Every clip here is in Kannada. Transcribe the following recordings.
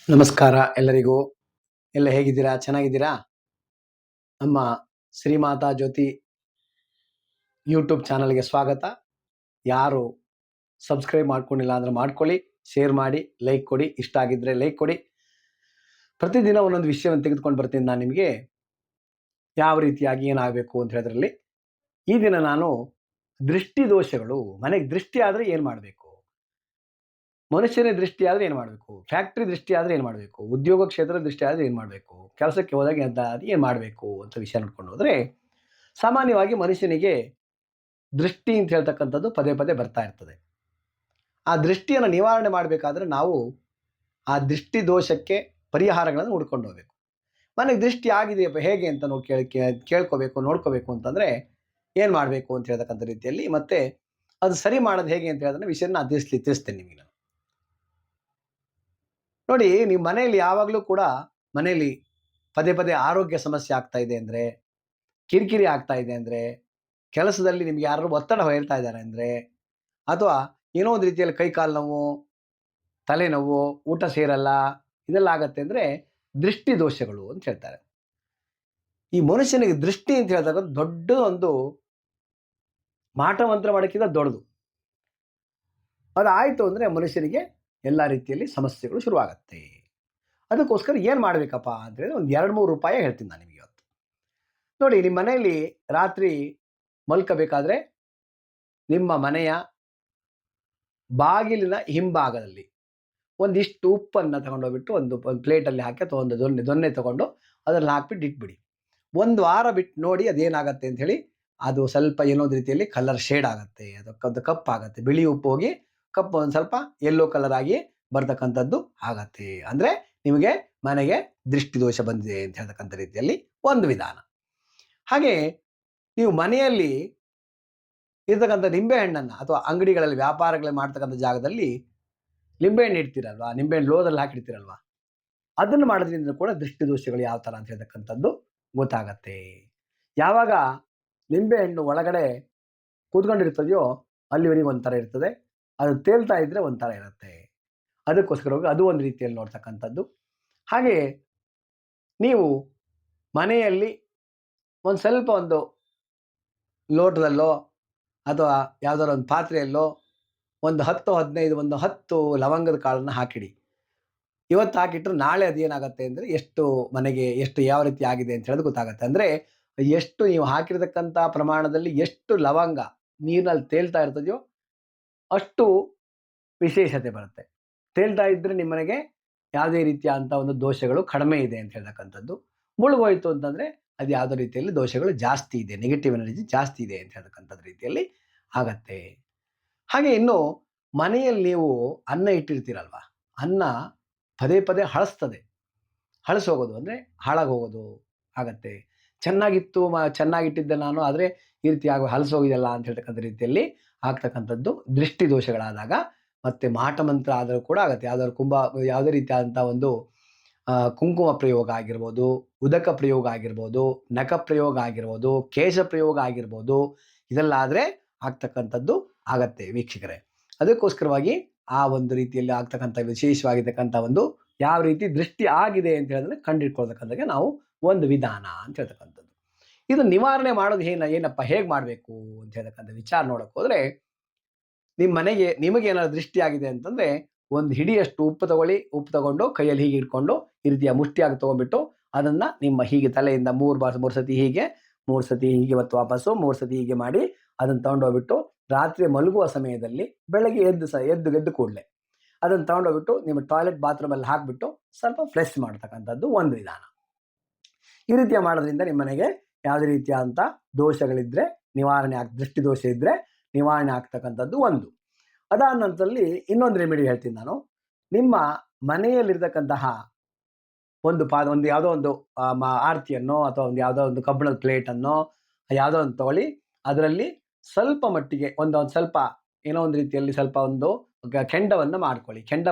ನಮಸ್ಕಾರ ಎಲ್ಲರಿಗೂ. ಎಲ್ಲ ಹೇಗಿದ್ದೀರಾ? ಚೆನ್ನಾಗಿದ್ದೀರಾ? ನಮ್ಮ ಶ್ರೀಮಾತಾ ಜ್ಯೋತಿ ಯೂಟ್ಯೂಬ್ ಚಾನಲ್ಗೆ ಸ್ವಾಗತ. ಯಾರು ಸಬ್ಸ್ಕ್ರೈಬ್ ಮಾಡ್ಕೊಂಡಿಲ್ಲ ಅಂದರೆ ಮಾಡ್ಕೊಳ್ಳಿ, ಶೇರ್ ಮಾಡಿ, ಲೈಕ್ ಕೊಡಿ. ಇಷ್ಟ ಆಗಿದ್ದರೆ ಲೈಕ್ ಕೊಡಿ. ಪ್ರತಿದಿನ ಒಂದೊಂದು ವಿಷಯವನ್ನು ತೆಗೆದುಕೊಂಡು ಬರ್ತೀನಿ ನಾನು ನಿಮಗೆ. ಯಾವ ರೀತಿಯಾಗಿ ಏನಾಗಬೇಕು ಅಂತ ಹೇಳೋದ್ರಲ್ಲಿ ಈ ದಿನ ನಾನು ದೃಷ್ಟಿ ದೋಷಗಳು, ಮನೆಗೆ ದೃಷ್ಟಿ ಆದರೆ ಏನು ಮಾಡಬೇಕು, ಮನುಷ್ಯನ ದೃಷ್ಟಿ ಆದರೆ ಏನು ಮಾಡಬೇಕು, ಫ್ಯಾಕ್ಟ್ರಿ ದೃಷ್ಟಿ ಆದರೆ ಏನು ಮಾಡಬೇಕು, ಉದ್ಯೋಗ ಕ್ಷೇತ್ರದ ದೃಷ್ಟಿ ಆದರೆ ಏನು ಮಾಡಬೇಕು, ಕೆಲಸಕ್ಕೆ ಹೋದಾಗ ಏನು ಮಾಡಬೇಕು ಅಂತ ವಿಷಯ ನೋಡ್ಕೊಂಡು ಹೋದರೆ, ಸಾಮಾನ್ಯವಾಗಿ ಮನುಷ್ಯನಿಗೆ ದೃಷ್ಟಿ ಅಂತ ಹೇಳ್ತಕ್ಕಂಥದ್ದು ಪದೇ ಪದೇ ಬರ್ತಾ ಇರ್ತದೆ. ಆ ದೃಷ್ಟಿಯನ್ನು ನಿವಾರಣೆ ಮಾಡಬೇಕಾದ್ರೆ ನಾವು ಆ ದೃಷ್ಟಿ ದೋಷಕ್ಕೆ ಪರಿಹಾರಗಳನ್ನು ಹುಡ್ಕೊಂಡು ಹೋಗಬೇಕು. ಮನೆಗೆ ದೃಷ್ಟಿ ಆಗಿದೆಯಪ್ಪ ಹೇಗೆ ಅಂತ ನೋಡಿ ಕೇಳ್ಕೋಬೇಕು, ನೋಡ್ಕೋಬೇಕು ಅಂತಂದರೆ ಏನು ಮಾಡಬೇಕು ಅಂತ ಹೇಳ್ತಕ್ಕಂಥ ರೀತಿಯಲ್ಲಿ, ಮತ್ತೆ ಅದು ಸರಿ ಮಾಡೋದು ಹೇಗೆ ಅಂತ ಹೇಳಿದ್ರೆ ವಿಷಯನ ನಾನು ತಿಳಿಸ್ತೇನೆ ನಿಮಗೆ. ನಾನು ನೋಡಿ, ನೀವು ಮನೆಯಲ್ಲಿ ಯಾವಾಗಲೂ ಕೂಡ ಮನೆಯಲ್ಲಿ ಪದೇ ಪದೇ ಆರೋಗ್ಯ ಸಮಸ್ಯೆ ಆಗ್ತಾ ಇದೆ ಅಂದರೆ, ಕಿರಿಕಿರಿ ಆಗ್ತಾ ಇದೆ ಅಂದರೆ, ಕೆಲಸದಲ್ಲಿ ನಿಮ್ಗೆ ಯಾರು ಒತ್ತಡ ಹೇರ್ತಾ ಇದ್ದಾರೆ ಅಂದರೆ, ಅಥವಾ ಏನೋ ಒಂದು ರೀತಿಯಲ್ಲಿ ಕೈ ಕಾಲು ನೋವು, ತಲೆನೋವು, ಊಟ ಸೇರಲ್ಲ, ಇದೆಲ್ಲ ಆಗತ್ತೆ ಅಂದರೆ ದೃಷ್ಟಿ ದೋಷಗಳು ಅಂತ ಹೇಳ್ತಾರೆ. ಈ ಮನುಷ್ಯನಿಗೆ ದೃಷ್ಟಿ ಅಂತ ಹೇಳಿದಾಗ ದೊಡ್ಡದೊಂದು ಮಾಟಮಂತ್ರ ಮಾಡೋಕ್ಕಿಂತ ದೊಡ್ಡದು. ಅದಾಯಿತು ಅಂದರೆ ಮನುಷ್ಯನಿಗೆ ಎಲ್ಲ ರೀತಿಯಲ್ಲಿ ಸಮಸ್ಯೆಗಳು ಶುರುವಾಗತ್ತೆ. ಅದಕ್ಕೋಸ್ಕರ ಏನು ಮಾಡಬೇಕಪ್ಪ ಅಂತ ಹೇಳಿದ್ರೆ ಒಂದು 2-3 ಉಪಾಯ ಹೇಳ್ತೀನಿ ನಾನು ನಿಮಗೆ ಇವತ್ತು. ನೋಡಿ, ನಿಮ್ಮ ಮನೆಯಲ್ಲಿ ರಾತ್ರಿ ಮಲ್ಕಬೇಕಾದ್ರೆ ನಿಮ್ಮ ಮನೆಯ ಬಾಗಿಲಿನ ಹಿಂಭಾಗದಲ್ಲಿ ಒಂದಿಷ್ಟು ಉಪ್ಪನ್ನು ತಗೊಂಡೋಗ್ಬಿಟ್ಟು ಒಂದು ಪ್ಲೇಟಲ್ಲಿ ಹಾಕಿ ಅಥವಾ ಒಂದು ದೊನ್ನೆ ತಗೊಂಡು ಅದರಲ್ಲಿ ಹಾಕ್ಬಿಟ್ಟು ಇಟ್ಬಿಡಿ. 1 ವಾರ ಬಿಟ್ಟು ನೋಡಿ ಅದೇನಾಗತ್ತೆ ಅಂತ ಹೇಳಿ. ಅದು ಸ್ವಲ್ಪ ಏನೋ ಒಂದು ರೀತಿಯಲ್ಲಿ ಕಲರ್ ಶೇಡ್ ಆಗುತ್ತೆ, ಅದಕ್ಕೊಂದು ಕಪ್ಪಾಗತ್ತೆ. ಬಿಳಿ ಉಪ್ಪು ಹೋಗಿ ಕಪ್ಪು ಒಂದು ಸ್ವಲ್ಪ ಯೆಲ್ಲೋ ಕಲರ್ ಆಗಿ ಬರ್ತಕ್ಕಂಥದ್ದು ಆಗತ್ತೆ. ಅಂದರೆ ನಿಮಗೆ ಮನೆಗೆ ದೃಷ್ಟಿ ದೋಷ ಬಂದಿದೆ ಅಂತ ಹೇಳ್ತಕ್ಕಂಥ ರೀತಿಯಲ್ಲಿ ಒಂದು ವಿಧಾನ. ಹಾಗೆ ನೀವು ಮನೆಯಲ್ಲಿ ಇರ್ತಕ್ಕಂಥ ನಿಂಬೆಹಣ್ಣನ್ನು ಅಥವಾ ಅಂಗಡಿಗಳಲ್ಲಿ ವ್ಯಾಪಾರಗಳಲ್ಲಿ ಮಾಡ್ತಕ್ಕಂಥ ಜಾಗದಲ್ಲಿ ನಿಂಬೆಹಣ್ಣು ಇಡ್ತೀರಲ್ವಾ, ನಿಂಬೆಹಣ್ಣು ಲೋದಲ್ಲಿ ಹಾಕಿಡ್ತೀರಲ್ವಾ, ಅದನ್ನು ಮಾಡೋದ್ರಿಂದ ಕೂಡ ದೃಷ್ಟಿ ದೋಷಗಳು ಯಾವ ಥರ ಅಂತ ಹೇಳ್ತಕ್ಕಂಥದ್ದು ಗೊತ್ತಾಗತ್ತೆ. ಯಾವಾಗ ನಿಂಬೆಹಣ್ಣು ಒಳಗಡೆ ಕೂತ್ಕೊಂಡಿರ್ತದೆಯೋ ಅಲ್ಲಿವರೆಗೆ ಒಂಥರ ಇರ್ತದೆ, ಅದು ತೇಲ್ತಾ ಇದ್ದರೆ ಒಂಥರ ಇರುತ್ತೆ. ಅದಕ್ಕೋಸ್ಕರವಾಗಿ ಅದು ಒಂದು ರೀತಿಯಲ್ಲಿ ನೋಡ್ತಕ್ಕಂಥದ್ದು. ಹಾಗೆ ನೀವು ಮನೆಯಲ್ಲಿ ಒಂದು ಸ್ವಲ್ಪ ಒಂದು ಲೋಟದಲ್ಲೋ ಅಥವಾ ಯಾವುದಾದ್ರು ಒಂದು ಪಾತ್ರೆಯಲ್ಲೋ ಒಂದು 10 ಲವಂಗದ ಕಾಳನ್ನು ಹಾಕಿಡಿ. ಇವತ್ತು ಹಾಕಿಟ್ರೆ ನಾಳೆ ಅದೇನಾಗುತ್ತೆ ಅಂದರೆ ಮನೆಗೆ ಯಾವ ರೀತಿ ಆಗಿದೆ ಅಂತ ಹೇಳೋದು ಗೊತ್ತಾಗುತ್ತೆ. ಅಂದರೆ ಎಷ್ಟು ನೀವು ಹಾಕಿರ್ತಕ್ಕಂಥ ಪ್ರಮಾಣದಲ್ಲಿ ಎಷ್ಟು ಲವಂಗ ನೀರಿನಲ್ಲಿ ತೇಲ್ತಾ ಇರ್ತದೆಯೋ ಅಷ್ಟು ವಿಶೇಷತೆ ಬರುತ್ತೆ. ತೇಲ್ತಾ ಇದ್ದರೆ ನಿಮ್ಮ ಮನೆಗೆ ಯಾವುದೇ ರೀತಿಯಾದಂಥ ಒಂದು ದೋಷಗಳು ಕಡಿಮೆ ಇದೆ ಅಂತ ಹೇಳ್ತಕ್ಕಂಥದ್ದು. ಮುಳುಗೋಯ್ತು ಅಂತಂದರೆ ಅದು ಯಾವುದೋ ರೀತಿಯಲ್ಲಿ ದೋಷಗಳು ಜಾಸ್ತಿ ಇದೆ, ನೆಗೆಟಿವ್ ಎನರ್ಜಿ ಜಾಸ್ತಿ ಇದೆ ಅಂತ ಹೇಳ್ತಕ್ಕಂಥದ್ದು ರೀತಿಯಲ್ಲಿ ಆಗತ್ತೆ. ಹಾಗೆ ಇನ್ನು ಮನೆಯಲ್ಲಿ ನೀವು ಅನ್ನ ಇಟ್ಟಿರ್ತೀರಲ್ವ, ಅನ್ನ ಪದೇ ಪದೇ ಹಳಸ್ತದೆ. ಹಳಸೋಗೋದು ಅಂದರೆ ಹಾಳಾಗಿ ಹೋಗೋದು ಆಗತ್ತೆ. ಚೆನ್ನಾಗಿಟ್ಟಿದ್ದೆ ನಾನು, ಆದರೆ ಈ ರೀತಿ ಹಳಸೋಗಿದೆಯಲ್ಲ ಅಂತ ಹೇಳ್ತಕ್ಕಂಥ ರೀತಿಯಲ್ಲಿ ಆಗ್ತಕ್ಕಂಥದ್ದು ದೃಷ್ಟಿ ದೋಷಗಳಾದಾಗ. ಮತ್ತು ಮಾಟಮಂತ್ರ ಆದರೂ ಕೂಡ ಆಗುತ್ತೆ. ಯಾವುದೇ ರೀತಿಯಾದಂಥ ಒಂದು ಕುಂಕುಮ ಪ್ರಯೋಗ ಆಗಿರ್ಬೋದು, ಉದಕ ಪ್ರಯೋಗ ಆಗಿರ್ಬೋದು, ನಖ ಪ್ರಯೋಗ ಆಗಿರ್ಬೋದು, ಕೇಶ ಪ್ರಯೋಗ ಆಗಿರ್ಬೋದು, ಇದೆಲ್ಲ ಆದರೆ ಆಗ್ತಕ್ಕಂಥದ್ದು ಆಗತ್ತೆ ವೀಕ್ಷಕರೇ. ಅದಕ್ಕೋಸ್ಕರವಾಗಿ ಆ ಒಂದು ರೀತಿಯಲ್ಲಿ ಆಗ್ತಕ್ಕಂಥ ವಿಶೇಷವಾಗಿರ್ತಕ್ಕಂಥ ಒಂದು ಯಾವ ರೀತಿ ದೃಷ್ಟಿ ಆಗಿದೆ ಅಂತ ಹೇಳಿದ್ರೆ ಕಂಡುಹಿಡ್ಕೊಳ್ತಕ್ಕಂಥಕ್ಕೆ ನಾವು ಒಂದು ವಿಧಾನ ಅಂತ ಹೇಳ್ತಕ್ಕಂಥದ್ದು. ಇದು ನಿವಾರಣೆ ಮಾಡೋದು ಏನಪ್ಪ ಹೇಗೆ ಮಾಡಬೇಕು ಅಂತ ಹೇಳ್ತಕ್ಕಂಥ ವಿಚಾರ ನೋಡೋಕೆ ಹೋದರೆ, ನಿಮ್ಮ ಮನೆಗೆ ನಿಮಗೆ ಏನಾದ್ರು ದೃಷ್ಟಿ ಆಗಿದೆ ಅಂತಂದರೆ ಒಂದು ಹಿಡಿಯಷ್ಟು ಉಪ್ಪು ತಗೊಳ್ಳಿ. ಉಪ್ಪು ತಗೊಂಡು ಕೈಯಲ್ಲಿ ಹೀಗೆ ಇಟ್ಕೊಂಡು ಈ ರೀತಿಯ ಮುಷ್ಟಿಯಾಗಿ ತೊಗೊಂಡ್ಬಿಟ್ಟು ಅದನ್ನು ನಿಮ್ಮ ಹೀಗೆ ತಲೆಯಿಂದ 3 ಸತಿ ಹೀಗೆ, 3 ಸತಿ ಹೀಗೆ, ಮತ್ತು ವಾಪಸ್ಸು 3 ಸತಿ ಹೀಗೆ ಮಾಡಿ ಅದನ್ನು ತೊಗೊಂಡೋಗ್ಬಿಟ್ಟು ರಾತ್ರಿ ಮಲಗುವ ಸಮಯದಲ್ಲಿ ಬೆಳಗ್ಗೆ ಎದ್ದು ಕೂಡಲೇ ಅದನ್ನು ತೊಗೊಂಡೋಗ್ಬಿಟ್ಟು ನಿಮ್ಮ ಟಾಯ್ಲೆಟ್ ಬಾತ್ರೂಮಲ್ಲಿ ಹಾಕಿಬಿಟ್ಟು ಸ್ವಲ್ಪ ಫ್ಲೆಶ್ ಮಾಡ್ತಕ್ಕಂಥದ್ದು ಒಂದು ವಿಧಾನ. ಈ ರೀತಿಯ ಮಾಡೋದ್ರಿಂದ ನಿಮ್ಮ ಮನೆಗೆ ಯಾವುದೇ ರೀತಿಯಾದಂಥ ದೋಷಗಳಿದ್ದರೆ ನಿವಾರಣೆ ದೃಷ್ಟಿ ದೋಷ ಇದ್ದರೆ ನಿವಾರಣೆ ಆಗ್ತಕ್ಕಂಥದ್ದು ಒಂದು. ಅದಾದ ನಂತರದಲ್ಲಿ ಇನ್ನೊಂದು ರೆಮಿಡಿ ಹೇಳ್ತೀನಿ ನಾನು. ನಿಮ್ಮ ಮನೆಯಲ್ಲಿರ್ತಕ್ಕಂತಹ ಒಂದು ಯಾವುದೋ ಒಂದು ಆರತಿಯನ್ನೋ ಅಥವಾ ಯಾವುದೋ ಒಂದು ಕಬ್ಬಿಣದ ಪ್ಲೇಟನ್ನೋ ಯಾವುದೋ ಒಂದು ತಗೊಳ್ಳಿ. ಅದರಲ್ಲಿ ಸ್ವಲ್ಪ ಮಟ್ಟಿಗೆ ಒಂದು ಸ್ವಲ್ಪ ಏನೋ ಒಂದು ರೀತಿಯಲ್ಲಿ ಸ್ವಲ್ಪ ಒಂದು ಕೆಂಡವನ್ನು ಮಾಡ್ಕೊಳ್ಳಿ. ಕೆಂಡ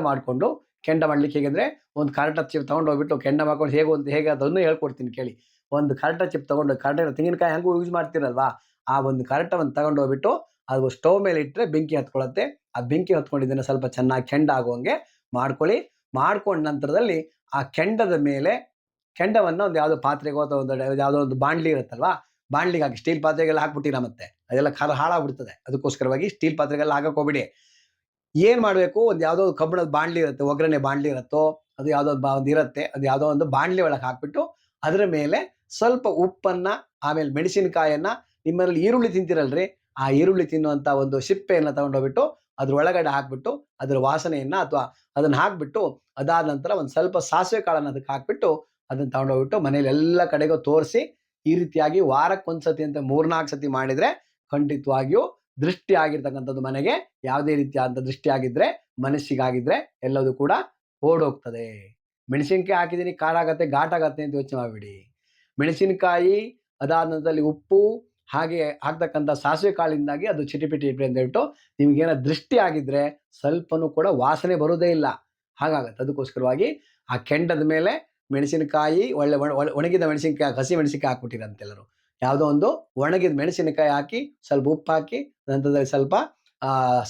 ಮಾಡಲಿಕ್ಕೆ ಹೇಗೆಂದರೆ, ಒಂದು ಕರ್ಟ ಚಿಪ್ ತೊಗೊಂಡೋಗ್ಬಿಟ್ಟು ಕೆಂಡ ಮಾಡ್ಕೊಂಡು ಹೇಗೆ ಅದನ್ನು ಹೇಳ್ಕೊಡ್ತೀನಿ ಕೇಳಿ. ಒಂದು ಕರ್ಟ ಚಿಪ್ ತೊಗೊಂಡು, ತೆಂಗಿನಕಾಯಿ ಹೆಂಗೂ ಯೂಸ್ ಮಾಡ್ತೀರಲ್ವಾ, ಆ ಒಂದು ಕರ್ಟವನ್ನು ತಗೊಂಡೋಗ್ಬಿಟ್ಟು ಅದು ಸ್ಟವ್ ಮೇಲೆ ಇಟ್ಟರೆ ಬೆಂಕಿ ಹತ್ಕೊಳ್ಳುತ್ತೆ. ಆ ಬೆಂಕಿ ಹತ್ಕೊಂಡಿದ್ದನ್ನು ಸ್ವಲ್ಪ ಚೆನ್ನಾಗಿ ಕೆಂಡ ಆಗುವಂಗೆ ಮಾಡ್ಕೊಳ್ಳಿ. ಮಾಡ್ಕೊಂಡ ನಂತರದಲ್ಲಿ ಆ ಕೆಂಡದ ಮೇಲೆ ಕೆಂಡವನ್ನು ಒಂದು ಯಾವುದೋ ಪಾತ್ರೆಗೋ ಅಥವಾ ಒಂದು ಯಾವುದೋ ಒಂದು ಬಾಣಲಿ ಇರುತ್ತಲ್ವಾ, ಬಾಣಲಿಗೆ ಹಾಕಿ. ಸ್ಟೀಲ್ ಪಾತ್ರೆಗೆಲ್ಲ ಹಾಕ್ಬಿಟ್ಟಿರ ಮತ್ತೆ ಅದೆಲ್ಲ ಹಾಳಾಗ್ಬಿಡ್ತದೆ. ಅದಕ್ಕೋಸ್ಕರವಾಗಿ ಸ್ಟೀಲ್ ಪಾತ್ರೆಗೆಲ್ಲ ಹಾಕಕ್ಕೆ ಹೋಗ್ಬಿಡಿ. ಏನ್ ಮಾಡಬೇಕು, ಒಂದು ಯಾವುದೋ ಕಬ್ಬಿಣದ ಬಾಣಲಿ ಇರುತ್ತೆ, ಒಗ್ಗರಣೆ ಬಾಣಲಿ ಇರುತ್ತೋ ಅದು ಯಾವುದೋ ಒಂದು ಇರುತ್ತೆ, ಅದು ಯಾವುದೋ ಒಂದು ಬಾಣಲಿ ಒಳಗೆ ಹಾಕ್ಬಿಟ್ಟು ಅದರ ಮೇಲೆ ಸ್ವಲ್ಪ ಉಪ್ಪನ್ನ, ಆಮೇಲೆ ಮೆಣಸಿನಕಾಯನ್ನ, ನಿಮ್ಮಲ್ಲಿ ಈರುಳ್ಳಿ ತಿಂತಿರಲ್ರಿ, ಆ ಈರುಳ್ಳಿ ತಿನ್ನುವಂತ ಒಂದು ಸಿಪ್ಪೆಯನ್ನು ತಗೊಂಡೋಗ್ಬಿಟ್ಟು ಅದ್ರ ಒಳಗಡೆ ಹಾಕ್ಬಿಟ್ಟು ಅದರ ವಾಸನೆಯನ್ನ ಅಥವಾ ಅದನ್ನ ಹಾಕ್ಬಿಟ್ಟು, ಅದಾದ ನಂತರ ಒಂದು ಸ್ವಲ್ಪ ಸಾಸಿವೆ ಕಾಳನ್ನ ಅದಕ್ಕೆ ಹಾಕ್ಬಿಟ್ಟು ಅದನ್ನ ತಗೊಂಡೋಗ್ಬಿಟ್ಟು ಮನೇಲಿ ಎಲ್ಲ ಕಡೆಗೂ ತೋರಿಸಿ, ಈ ರೀತಿಯಾಗಿ ವಾರಕ್ಕೊಂದ್ಸತಿ ಅಂತ 3-4 ಸತಿ ಮಾಡಿದ್ರೆ ಖಂಡಿತವಾಗಿಯೂ ದೃಷ್ಟಿ ಆಗಿರ್ತಕ್ಕಂಥದ್ದು ಮನೆಗೆ ಯಾವುದೇ ರೀತಿಯಾದಂಥ ದೃಷ್ಟಿ ಆಗಿದ್ರೆ, ಮನಸ್ಸಿಗಾಗಿದ್ರೆ ಎಲ್ಲದೂ ಕೂಡ ಓಡೋಗ್ತದೆ. ಮೆಣಸಿನಕಾಯಿ ಹಾಕಿದೀನಿ, ಖಾರ ಆಗತ್ತೆ, ಘಾಟ್ ಆಗತ್ತೆ ಅಂತ ಯೋಚನೆ ಮಾಡಬೇಡಿ. ಮೆಣಸಿನಕಾಯಿ, ಅದಾದ ನಂತರದಲ್ಲಿ ಉಪ್ಪು, ಹಾಗೆ ಹಾಕ್ತಕ್ಕಂಥ ಸಾಸಿವೆ ಕಾಳಿಂದಾಗಿ ಅದು ಚಿಟಿಪಿಟಿ ಅಂತ ಹೇಳ್ಬಿಟ್ಟು ನಿಮ್ಗೇನ ದೃಷ್ಟಿ ಆಗಿದ್ರೆ ಸ್ವಲ್ಪನೂ ಕೂಡ ವಾಸನೆ ಬರೋದೇ ಇಲ್ಲ, ಹಾಗಾಗತ್ತೆ. ಅದಕ್ಕೋಸ್ಕರವಾಗಿ ಆ ಕೆಂಡದ ಮೇಲೆ ಮೆಣಸಿನಕಾಯಿ, ಒಣಗಿದ ಮೆಣಸಿನಕಾಯಿ, ಹಸಿ ಮೆಣಸಿನಕಾಯಿ ಹಾಕ್ಬಿಟ್ಟಿರಂತೆಲ್ಲರೂ. ಯಾವುದೋ ಒಂದು ಒಣಗಿದ ಮೆಣಸಿನಕಾಯಿ ಹಾಕಿ, ಸ್ವಲ್ಪ ಉಪ್ಪು ಹಾಕಿ, ನಂತರದಲ್ಲಿ ಸ್ವಲ್ಪ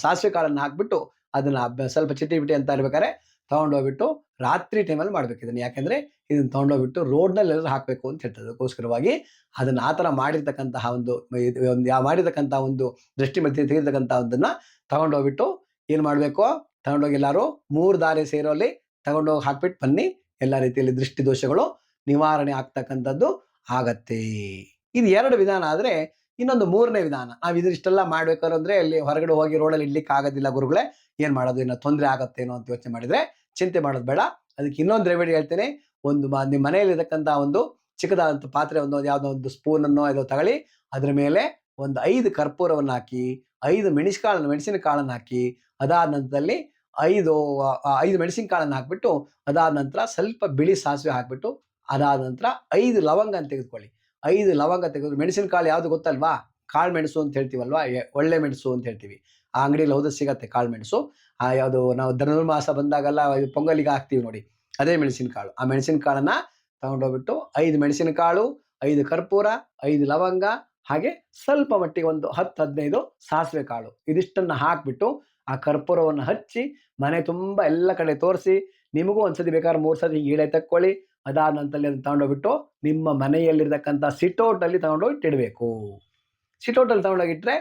ಸಾಸಿವೆ ಕಾಳನ್ನು ಹಾಕ್ಬಿಟ್ಟು ಅದನ್ನ ಸ್ವಲ್ಪ ಚಿಟಿಪಿಟಿ ಅಂತ ಇರ್ಬೇಕಾದ್ರೆ ತಗೊಂಡೋಗ್ಬಿಟ್ಟು ರಾತ್ರಿ ಟೈಮಲ್ಲಿ ಮಾಡ್ಬೇಕು ಇದನ್ನು. ಯಾಕೆಂದ್ರೆ ಇದನ್ನ ತಗೊಂಡೋಗ್ಬಿಟ್ಟು ರೋಡ್ನಲ್ಲಿ ಎಲ್ಲರೂ ಹಾಕಬೇಕು ಅಂತ ಹೇಳ್ತದೆ. ಅದಕ್ಕೋಸ್ಕರವಾಗಿ ಅದನ್ನ ಆ ಥರ ಮಾಡಿರ್ತಕ್ಕಂತಹ ಮಾಡಿರ್ತಕ್ಕಂಥ ಒಂದು ದೃಷ್ಟಿ ಮತ್ತೆ ತೆಗೆದಿರ್ತಕ್ಕಂಥದ್ದನ್ನ ತಗೊಂಡೋಗ್ಬಿಟ್ಟು ಏನು ಮಾಡಬೇಕು, ತಗೊಂಡೋಗಿ ಎಲ್ಲರೂ 3 ದಾರಿ ಸೇರೋಲ್ಲಿ ತಗೊಂಡೋಗಿ ಹಾಕ್ಬಿಟ್ಟು ಬನ್ನಿ. ಎಲ್ಲ ರೀತಿಯಲ್ಲಿ ದೃಷ್ಟಿ ದೋಷಗಳು ನಿವಾರಣೆ ಆಗ್ತಕ್ಕಂಥದ್ದು ಆಗತ್ತೆ. ಇದು 2 ವಿಧಾನ. ಆದರೆ ಇನ್ನೊಂದು 3ನೇ ವಿಧಾನ, ನಾವು ಇದಿಷ್ಟೆಲ್ಲ ಮಾಡ್ಬೇಕಾದ್ರೆ ಅಂದ್ರೆ ಅಲ್ಲಿ ಹೊರಗಡೆ ಹೋಗಿ ರೋಡಲ್ಲಿ ಇಡ್ಲಿಕ್ಕೆ ಆಗೋದಿಲ್ಲ ಗುರುಗಳೇ, ಏನ್ ಮಾಡೋದು, ಏನೋ ತೊಂದರೆ ಆಗತ್ತೇನೋ ಅಂತ ಯೋಚನೆ ಮಾಡಿದ್ರೆ ಚಿಂತೆ ಮಾಡೋದು ಬೇಡ. ಅದಕ್ಕೆ ಇನ್ನೊಂದು ರೆಮಿಡಿ ಹೇಳ್ತೇನೆ. ನಿಮ್ಮ ಮನೆಯಲ್ಲಿ ಇರತಕ್ಕಂಥ ಒಂದು ಚಿಕ್ಕದಾದಂಥ ಪಾತ್ರೆ, ಯಾವುದೋ ಒಂದು ಸ್ಪೂನ್ ಅನ್ನೋ ಇದೋ ತಗೊಳ್ಳಿ. ಅದ್ರ ಮೇಲೆ ಒಂದು 5 ಕರ್ಪೂರವನ್ನು ಹಾಕಿ, 5 ಮೆಣಸಿನಕಾಳನ್ನು ಹಾಕಿ, ಅದಾದ ನಂತರದಲ್ಲಿ 5 ಮೆಣಸಿನಕಾಳನ್ನು ಹಾಕ್ಬಿಟ್ಟು, ಅದಾದ ನಂತರ ಸ್ವಲ್ಪ ಬಿಳಿ ಸಾಸಿವೆ ಹಾಕ್ಬಿಟ್ಟು, ಅದಾದ ನಂತರ 5 ಲವಂಗ ಅಂತ ತೆಗೆದುಕೊಳ್ಳಿ. 5 ಲವಂಗ ತೆಗೆದು, ಮೆಣಸಿನಕಾಳು ಯಾವ್ದು ಗೊತ್ತಲ್ವಾ, ಕಾಳು ಮೆಣಸು ಅಂತ ಹೇಳ್ತೀವಲ್ವಾ, ಒಳ್ಳೆ ಮೆಣಸು ಅಂತ ಹೇಳ್ತೀವಿ. ಆ ಅಂಗಡಿಯಲ್ಲಿ ಹೌದು ಸಿಗತ್ತೆ ಕಾಳು ಮೆಣಸು. ಯಾವುದು ನಾವು ಧನುರ್ಮಾಸ ಬಂದಾಗೆಲ್ಲ ಪೊಂಗಲಿಗೆ ಹಾಕ್ತೀವಿ ನೋಡಿ, ಅದೇ ಮೆಣಸಿನಕಾಳು. ಆ ಮೆಣಸಿನಕಾಳನ್ನ ತಗೊಂಡೋಗ್ಬಿಟ್ಟು 5 ಮೆಣಸಿನಕಾಳು, 5 ಕರ್ಪೂರ, 5 ಲವಂಗ, ಹಾಗೆ ಸ್ವಲ್ಪ ಮಟ್ಟಿಗೆ ಒಂದು 10-15 ಸಾಸಿವೆ ಕಾಳು, ಇದಿಷ್ಟನ್ನ ಹಾಕ್ಬಿಟ್ಟು ಆ ಕರ್ಪೂರವನ್ನು ಹಚ್ಚಿ ಮನೆ ತುಂಬ ಎಲ್ಲ ಕಡೆ ತೋರಿಸಿ, ನಿಮಗೂ ಒಂದ್ಸತಿ ಬೇಕಾದ್ರೆ 3 ಸತಿ ಈಳೆ ತಕ್ಕೊಳ್ಳಿ. ಅದಾದ ನಂತರದಲ್ಲಿ ಅದನ್ನು ತಗೊಂಡೋಗ್ಬಿಟ್ಟು ನಿಮ್ಮ ಮನೆಯಲ್ಲಿರ್ತಕ್ಕಂಥ ಸಿಟೌಟಲ್ಲಿ ತಗೊಂಡೋಗಿ ಇಡಬೇಕು. ಸಿಟೌಟಲ್ಲಿ ತಗೊಂಡೋಗಿಟ್ರೆ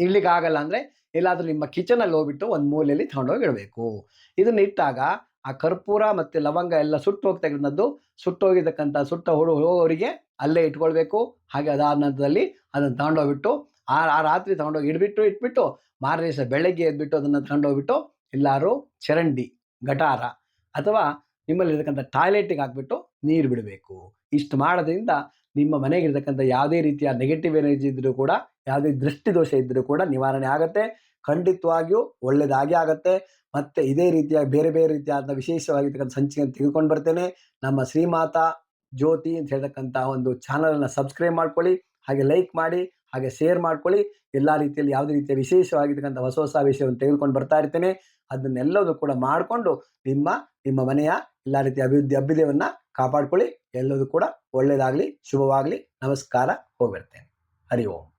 ಇಡ್ಲಿಕ್ಕೆ ಆಗಲ್ಲ ಅಂದ್ರೆ ಎಲ್ಲಾದ್ರೂ ನಿಮ್ಮ ಕಿಚನಲ್ಲಿ ಹೋಗ್ಬಿಟ್ಟು ಒಂದು ಮೂಲೆಯಲ್ಲಿ ತಗೊಂಡೋಗಿ ಇಡಬೇಕು. ಇದನ್ನ ಇಟ್ಟಾಗ ಆ ಕರ್ಪೂರ ಮತ್ತೆ ಲವಂಗ ಎಲ್ಲ ಸುಟ್ಟು ಹೋಗ್ತಕ್ಕಂಥದ್ದು, ಸುಟ್ಟೋಗಿರ್ತಕ್ಕಂಥ ಹೋಗೋರಿಗೆ ಅಲ್ಲೇ ಇಟ್ಕೊಳ್ಬೇಕು. ಹಾಗೆ ಅದಾದ ನಂತರದಲ್ಲಿ ಅದನ್ನು ತಗೊಂಡೋಗ್ಬಿಟ್ಟು ಆ ರಾತ್ರಿ ತಗೊಂಡೋಗಿ ಇಟ್ಬಿಟ್ಟು ಮಾರನೇ ದಿವಸ ಬೆಳಗ್ಗೆ ಎದ್ಬಿಟ್ಟು ಅದನ್ನು ತಗೊಂಡೋಗ್ಬಿಟ್ಟು ಎಲ್ಲರೂ ಚರಂಡಿ, ಗಟಾರ ಅಥವಾ ನಿಮ್ಮಲ್ಲಿರ್ತಕ್ಕಂಥ ಟಾಯ್ಲೆಟಿಗೆ ಹಾಕ್ಬಿಟ್ಟು ನೀರು ಬಿಡಬೇಕು. ಇಷ್ಟು ಮಾಡೋದ್ರಿಂದ ನಿಮ್ಮ ಮನೆಗಿರ್ತಕ್ಕಂಥ ಯಾವುದೇ ರೀತಿಯ ನೆಗೆಟಿವ್ ಎನರ್ಜಿ ಇದ್ರೂ ಕೂಡ, ಯಾವುದೇ ದೃಷ್ಟಿ ದೋಷ ಇದ್ರೂ ಕೂಡ ನಿವಾರಣೆ ಆಗುತ್ತೆ. ಖಂಡಿತವಾಗಿಯೂ ಒಳ್ಳೆಯದಾಗಿ ಆಗುತ್ತೆ. ಮತ್ತೆ ಇದೇ ರೀತಿಯ ಬೇರೆ ಬೇರೆ ರೀತಿಯಾದ ವಿಶೇಷವಾಗಿರ್ತಕ್ಕಂಥ ಸಂಚಿಕೆಯನ್ನು ತೆಗೆದುಕೊಂಡು ಬರ್ತೇನೆ. ನಮ್ಮ ಶ್ರೀಮಾತಾ ಜ್ಯೋತಿ ಅಂತ ಹೇಳ್ತಕ್ಕಂಥ ಒಂದು ಚಾನಲನ್ನು ಸಬ್ಸ್ಕ್ರೈಬ್ ಮಾಡ್ಕೊಳ್ಳಿ, ಹಾಗೆ ಲೈಕ್ ಮಾಡಿ, ಹಾಗೆ ಶೇರ್ ಮಾಡ್ಕೊಳ್ಳಿ. ಎಲ್ಲ ರೀತಿಯಲ್ಲಿ ಯಾವುದೇ ರೀತಿಯ ವಿಶೇಷವಾಗಿರ್ತಕ್ಕಂಥ ಹೊಸ ವಿಷಯವನ್ನು ತೆಗೆದುಕೊಂಡು ಬರ್ತಾ ಇರ್ತೇನೆ. ಅದನ್ನೆಲ್ಲವೂ ಕೂಡ ಮಾಡಿಕೊಂಡು ನಿಮ್ಮ ಮನೆಯ ಎಲ್ಲ ರೀತಿಯ ಅಭ್ಯುದಯವನ್ನು ಕಾಪಾಡ್ಕೊಳ್ಳಿ. ಎಲ್ಲದೂ ಕೂಡ ಒಳ್ಳೆಯದಾಗಲಿ, ಶುಭವಾಗಲಿ. ನಮಸ್ಕಾರ. ಹೋಗ್ಬರ್ತೇನೆ. ಹರಿ ಓಂ.